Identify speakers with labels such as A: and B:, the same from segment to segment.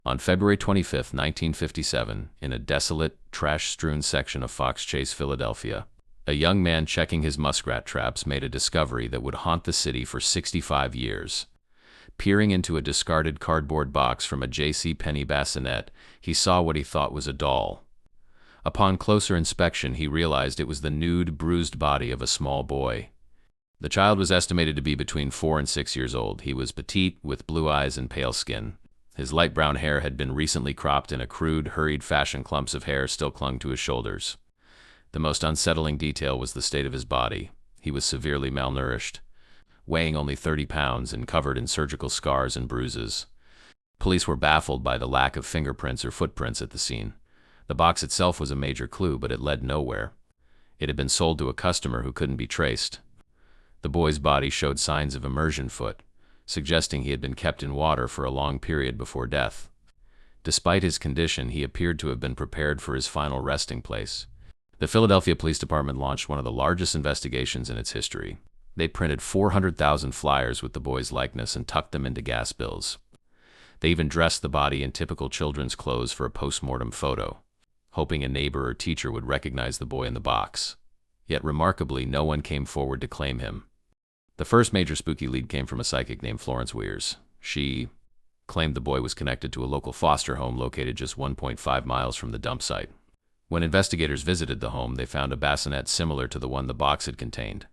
A: On February 25, 1957, in a desolate, trash-strewn section of Fox Chase, Philadelphia, a young man checking his muskrat traps made a discovery that would haunt the city for 65 years. Peering into a discarded cardboard box from a J.C. Penney bassinet, he saw what he thought was a doll. Upon closer inspection, he realized it was the nude, bruised body of a small boy. The child was estimated to be between 4 and 6 years old. He was petite, with blue eyes and pale skin. His light brown hair had been recently cropped in a crude, hurried fashion. Clumps of hair still clung to his shoulders. The most unsettling detail was the state of his body. He was severely malnourished, weighing only 30 pounds and covered in surgical scars and bruises. Police were baffled by the lack of fingerprints or footprints at the scene. The box itself was a major clue, but it led nowhere. It had been sold to a customer who couldn't be traced. The boy's body showed signs of immersion, suggesting he had been kept in water for a long period before death. Despite his condition, he appeared to have been prepared for his final resting place. The Philadelphia Police Department launched one of the largest investigations in its history. They printed 400,000 flyers with the boy's likeness and tucked them into gas bills. They even dressed the body in typical children's clothes for a post-mortem photo, hoping a neighbor or teacher would recognize the boy in the box. Yet remarkably, no one came forward to claim him. The first major spooky lead came from a psychic named Florence Weirs. She claimed the boy was connected to a local foster home located just 1.5 miles from the dump site. When investigators visited the home, they found a bassinet similar to the one the box had contained.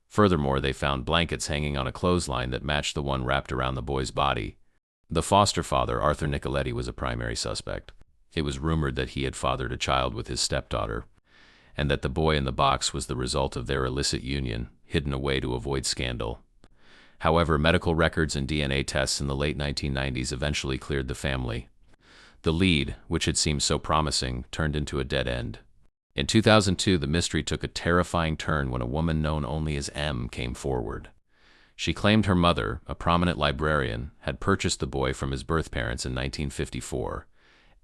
A: Furthermore, they found blankets hanging on a clothesline that matched the one wrapped around the boy's body. The foster father, Arthur Nicoletti, was a primary suspect. It was rumored that he had fathered a child with his stepdaughter, and that the boy in the box was the result of their illicit union, hidden away to avoid scandal. However, medical records and DNA tests in the late 1990s eventually cleared the family. The lead, which had seemed so promising, turned into a dead end. In 2002, the mystery took a terrifying turn when a woman known only as M came forward. She claimed her mother, a prominent librarian, had purchased the boy from his birth parents in 1954.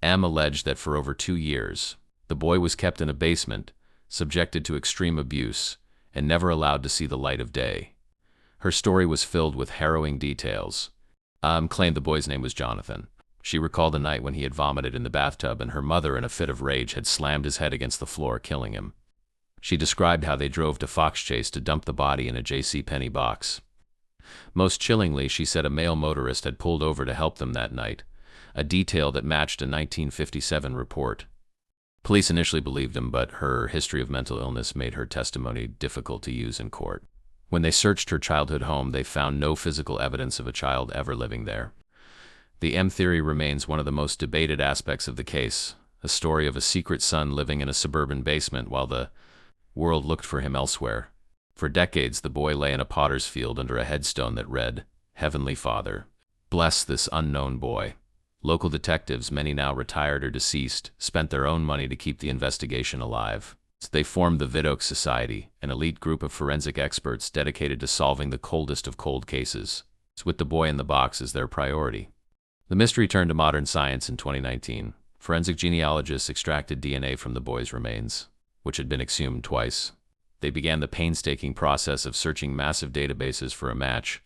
A: M alleged that for over 2 years, the boy was kept in a basement, subjected to extreme abuse, and never allowed to see the light of day. Her story was filled with harrowing details. Claimed the boy's name was Jonathan. She recalled a night when he had vomited in the bathtub and her mother, in a fit of rage, had slammed his head against the floor, killing him. She described how they drove to Fox Chase to dump the body in a J.C. Penney box. Most chillingly, she said a male motorist had pulled over to help them that night, a detail that matched a 1957 report. Police initially believed him, but her history of mental illness made her testimony difficult to use in court. When they searched her childhood home, they found no physical evidence of a child ever living there. The M theory remains one of the most debated aspects of the case, a story of a secret son living in a suburban basement while the world looked for him elsewhere. For decades, the boy lay in a potter's field under a headstone that read, "Heavenly Father, bless this unknown boy." Local detectives, many now retired or deceased, spent their own money to keep the investigation alive. They formed the Vidoc Society, an elite group of forensic experts dedicated to solving the coldest of cold cases, with the boy in the box as their priority. The mystery turned to modern science in 2019. Forensic genealogists extracted DNA from the boy's remains, which had been exhumed twice. They began the painstaking process of searching massive databases for a match.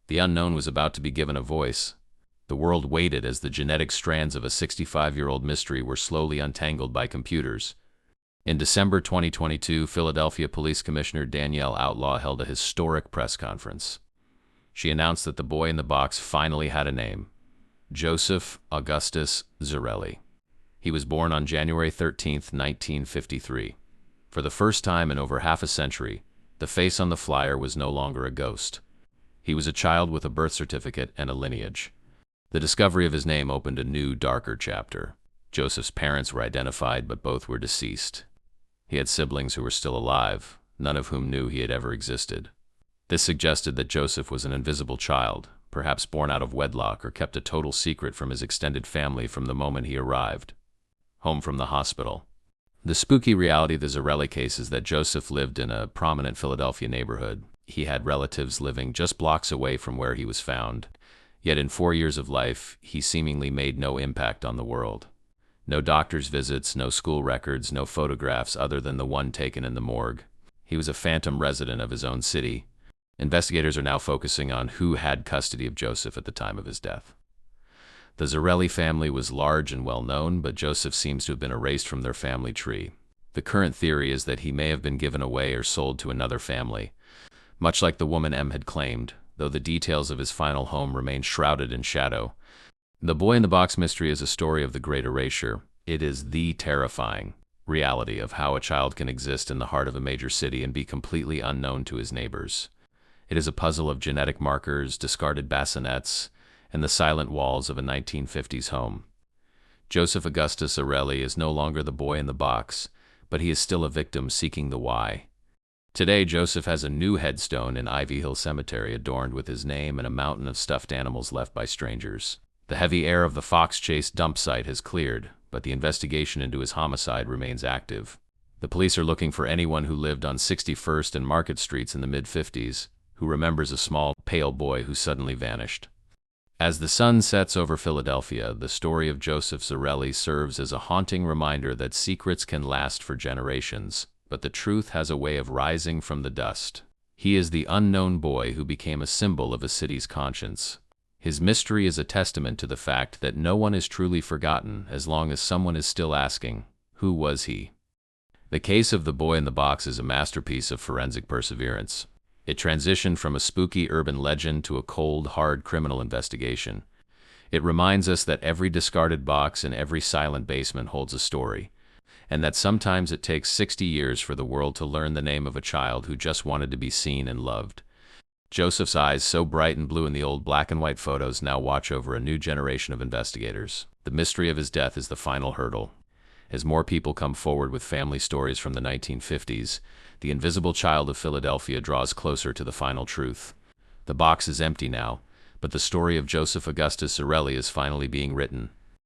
A: The unknown was about to be given a voice. The world waited as the genetic strands of a 65-year-old mystery were slowly untangled by computers. In December 2022, Philadelphia Police Commissioner Danielle Outlaw held a historic press conference. She announced that the boy in the box finally had a name: Joseph Augustus Zarelli. He was born on January 13, 1953. For the first time in over half a century, the face on the flyer was no longer a ghost. He was a child with a birth certificate and a lineage. The discovery of his name opened a new, darker chapter. Joseph's parents were identified, but both were deceased. He had siblings who were still alive, none of whom knew he had ever existed. This suggested that Joseph was an invisible child, perhaps born out of wedlock or kept a total secret from his extended family from the moment he arrived home from the hospital. The spooky reality of the Zarelli case is that Joseph lived in a prominent Philadelphia neighborhood. He had relatives living just blocks away from where he was found. Yet in 4 years of life, he seemingly made no impact on the world. No doctor's visits, no school records, no photographs other than the one taken in the morgue. He was a phantom resident of his own city. Investigators are now focusing on who had custody of Joseph at the time of his death. The Zarelli family was large and well known, but Joseph seems to have been erased from their family tree. The current theory is that he may have been given away or sold to another family, much like the woman M had claimed, though the details of his final home remain shrouded in shadow. The Boy in the Box mystery is a story of the Great Erasure. It is the terrifying reality of how a child can exist in the heart of a major city and be completely unknown to his neighbors. It is a puzzle of genetic markers, discarded bassinets, and the silent walls of a 1950s home. Joseph Augustus Zarelli is no longer the boy in the box, but he is still a victim seeking the why. Today, Joseph has a new headstone in Ivy Hill Cemetery adorned with his name and a mountain of stuffed animals left by strangers. The heavy air of the Fox Chase dump site has cleared, but the investigation into his homicide remains active. The police are looking for anyone who lived on 61st and Market Streets in the mid-50s, who remembers a small, pale boy who suddenly vanished. As the sun sets over Philadelphia, the story of Joseph Zarelli serves as a haunting reminder that secrets can last for generations, but the truth has a way of rising from the dust. He is the unknown boy who became a symbol of a city's conscience. His mystery is a testament to the fact that no one is truly forgotten as long as someone is still asking, who was he? The case of the Boy in the Box is a masterpiece of forensic perseverance. It transitioned from a spooky urban legend to a cold, hard criminal investigation. It reminds us that every discarded box and every silent basement holds a story, and that sometimes it takes 60 years for the world to learn the name of a child who just wanted to be seen and loved. Joseph's eyes, so bright and blue in the old black and white photos, now watch over a new generation of investigators. The mystery of his death is the final hurdle. As more people come forward with family stories from the 1950s, the invisible child of Philadelphia draws closer to the final truth. The box is empty now, but the story of Joseph Augustus Zarelli is finally being written.